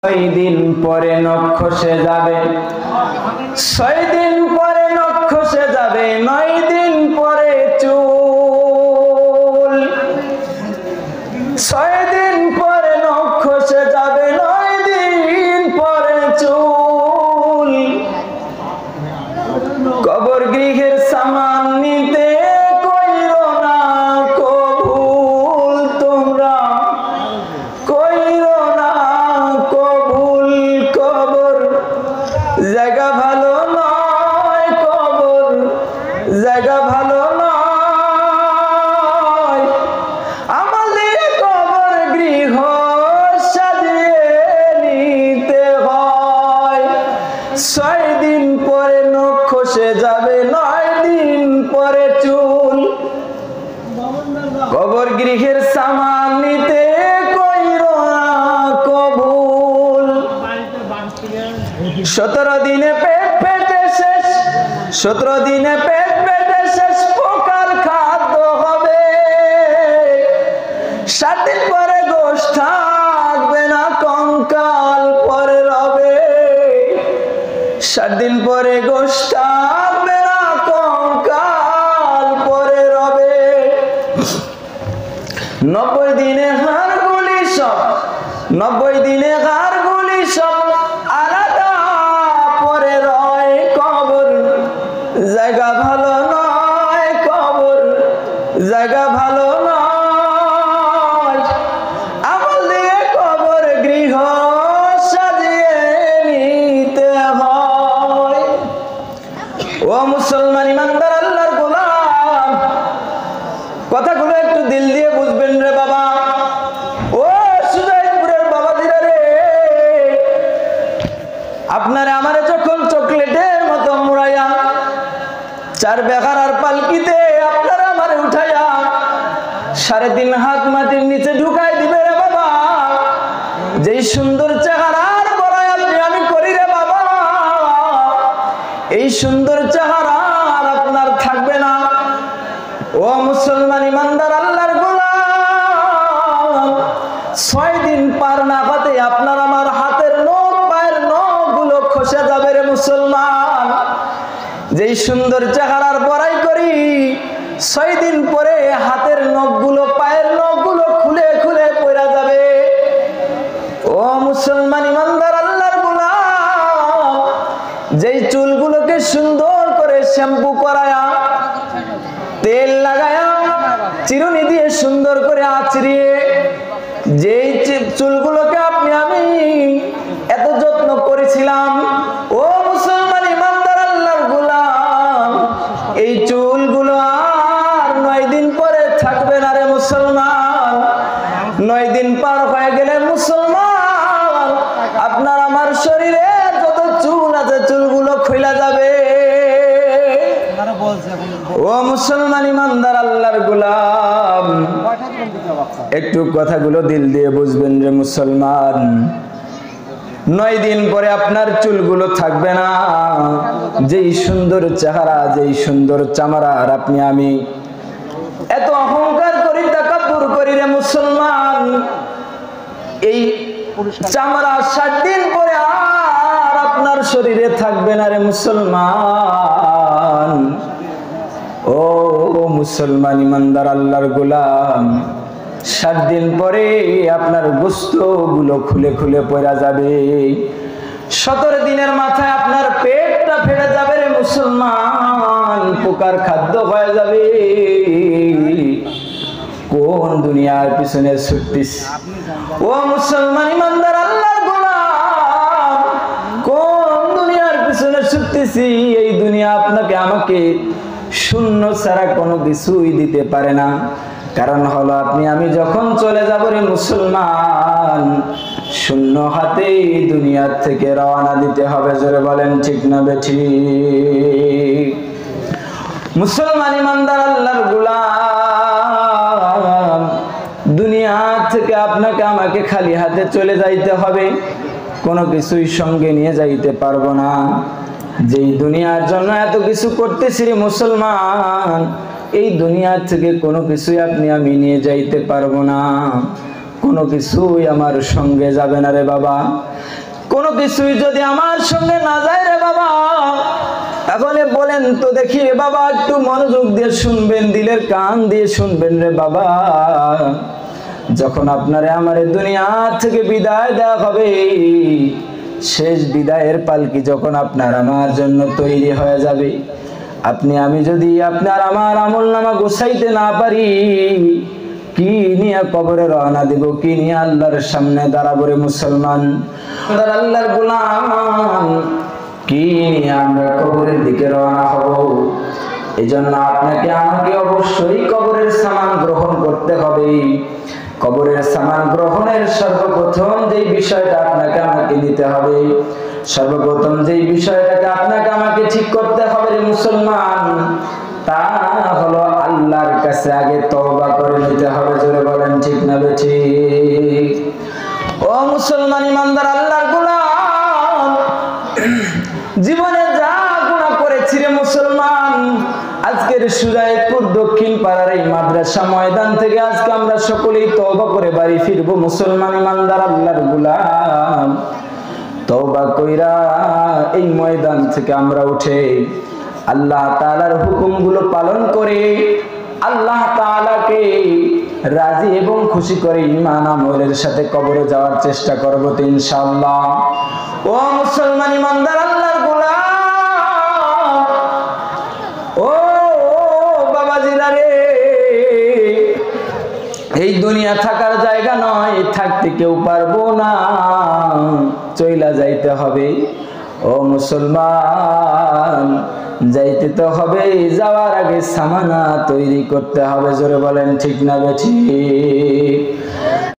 6 দিন পরে নখ খসে যাবে, 6 দিন পরে নখ খসে যাবে, 9 দিন পরে চুল। 6 দিন পরে নখ খসে যাবে, 9 দিন পরে চুল। কবর গৃহের সামান নিতে কইরো না কবুল, তোমরা কইরো না কবুল। কবর জায়গা ভালো নয়, কবর জায়গা ভালো নয়। আমাদের কবর গৃহ সাজিয়ে নিতে হয়। 6 দিন পরে নখ খসে যাবে, 9 দিন পরে চুল। কবর গৃহের সামান নিতে কইরো না কবুল। 17 দিনে পেট পেটে শেষ, 17 দিনে পেট পেটে শেষ, পোকার খাদ্য হবে। 7 দিন পরে গোশ থাকবে না, কঙ্কাল পরে রবে। 7 দিন পরে গোশ থাকবে না, কঙ্কাল পরে রবে। 90 দিনে হাড়গুলি সব, 90 দিনে হাড়গুলি সব আলাদা পরে রয়। কবর জায়গা ভালো নয়, কবর জায়গা ভালো নয়। আমল দিয়ে কবর গৃহ সাজিয়ে নিতে হয়। ও মুসলমান ইমানদার আল্লাহর গোলাম, কথাগুলো একটু দিল দিয়ে বুঝবেন রে বাবা। ও সুজাইপুরের বাবাজিরা রে, আপনারা আমারে যখন চকলেটের মতো মুড়াইয়া 4 বেগারার পালকিতে আপনারা আমারে উঠাইয়া 3.5 হাত মাটির নিচে ঢুকাই দিবে রে বাবা। যেই সুন্দর চেহারার বড়াই আপনি আমি করি রে বাবা, এই সুন্দর চেহারা আর আপনার থাকবে না। ও মুসলমান ইমানদার আল্লাহর গোলাম, 6 দিন পার না হতে আপনার আমার হাতের নখ পায়ের নখগুলো খসে যাবে রে মুসলমান। যেই সুন্দর চেহারার বড়াই করি, 6 দিন পরে হাতের নখগুলো পায়ের নখগুলো খুলে খুলে পড়ে যাবে। ও মুসলমান ইমানদার আল্লাহর গোলাম, যেই চুলগুলোকে সুন্দর করে শ্যাম্পু করায়া, তেল লাগায়া, চিরুনি দিয়ে সুন্দর করে আঁচড়িয়ে, যেই চুলগুলোকে আপনি আমি এত যত্ন করেছিলাম, ও মুসলমান ইমানদার আল্লাহর গোলাম, এই চুলগুলো আর 9 দিন পরে থাকবে না রে মুসলমান। 9 দিন পার হয়ে গেলে মুসলমান আপনার আমার শরীরে যত চুল আছে চুলগুলো খুলে যাবে। ও মুসলমান ইমানদার আল্লাহর গোলাম, একটু কথাগুলো দিল দিয়ে বুঝবেন রে মুসলমান। 9 দিন পরে আপনার চুলগুলো থাকবে না। যেই সুন্দর চেহারা, যেই সুন্দর চামড়ার আপনি আমি এত অহংকার করি, তাকাব্বুর করি রে মুসলমান, এই চামড়া 7 দিন পরে আর আপনার শরীরে থাকবে না রে মুসলমান। ও মুসলমান ইমানদার আল্লাহর গোলাম, 7 দিন পরে আপনার গোশতগুলো খুলে খুলে পড়া যাবে। 17 দিনের মাথায় আপনার পেটটা ফেটে যাবে রে মুসলমান, পোকার খাদ্য হয়ে যাবে। কোন দুনিয়ার পিছনে ছুটতিস? ও মুসলমান ইমানদার আল্লাহর গোলাম, কোন দুনিয়ার পিছনে ছুটতেছি? এই দুনিয়া আপনাকে আমাকে শূন্য ছাড়া কোনো কিছুই দিতে পারে না। কারণ হলো আপনি আমি যখন চলে যাব রে মুসলমান, শূন্য হাতেই দুনিয়ার থেকে রওনা দিতে হবে। জোরে বলেন ঠিক না বেঠিক? মুসলমান ইমানদার আল্লাহর গোলাম, দুনিয়া থেকে আপনাকে আমাকে খালি হাতে চলে যাইতে হবে, কোনো কিছুই সঙ্গে নিয়ে যাইতে পারবো না। যেই দুনিয়ার জন্য এত কিছু করতেছি রে মুসলমান, এই দুনিয়া থেকে কোনো কিছুই আপনি আমি নিয়ে যাইতে পারবো না। কোনো কিছুই আমার সঙ্গে যাবে না রে বাবা, কোনো কিছুই যদি আমার সঙ্গে না যায় রে বাবা, তাহলে বলেন তো দেখি রে বাবা, একটু মনোযোগ দিয়ে শুনবেন, দিলের কান দিয়ে শুনবেন রে বাবা। যখন আপনারে আমার দুনিয়া থেকে বিদায় দেওয়া হবে, শেষ বিদায়ের পালকি যখন আপনার আমার জন্য তৈরি হয়ে যাবে, আপনি আমি যদি আপনার আমার আমলনামা গোছাইতে না পারি, কি নিয়ে কবরে রওনা দিব, কি নিয়ে আল্লাহর সামনে দাঁড়াবো রে মুসলমান, আল্লাহর গোলাম, কি নিয়ে আমরা কবরের দিকে রওনা হব? এই জন্য আপনাকে আমাকে অবশ্যই কবরের সামান গ্রহণ করতে হবে। কবরের সামান গ্রহণের সর্বপ্রথম যেই বিষয়টা আপনাকে আমাকে নিতে হবে, সর্বপ্রথম যেই বিষয়টাকে আপনাকে আমাকে ঠিক করতে হবে রে মুসলমান, তা হলো আল্লাহর কাছে আগে তওবা করে নিতে হবে। জোরে বলেন ঠিক না বেঠিক? ও মুসলমান ইমানদার আল্লাহর গোলাম, জীবনে যা গুনাহ করেছি রে মুসলমান, আজকের সুজায়েতপুর দক্ষিণ পাড়ার এই মাদ্রাসা ময়দান থেকে আজকে আমরা সকলেই তওবা করে বাড়ি ফিরবো। মুসলমান ইমানদার আল্লাহর গোলাম, তওবা কইরা এই ময়দান থেকে আমরা উঠে আল্লাহ তাআলার হুকুমগুলো পালন করে আল্লাহ তাআলাকে রাজি এবং খুশি করে ঈমান আমলের সাথে কবরে যাওয়ার চেষ্টা করব তো ইনশাআল্লাহ। ও মুসলমান ইমানদার আল্লাহর গোলাম, ও বাবাজিরা রে, এই দুনিয়া থাকার জায়গা নয়, থাকতে কেউ পারবো না, চইলা যাইতে হবে। ও মুসলমান, যাইতে তো হবে, যাওয়ার আগে সামানা তৈরি করতে হবে। জোরে বলেন ঠিক না বেঠিক?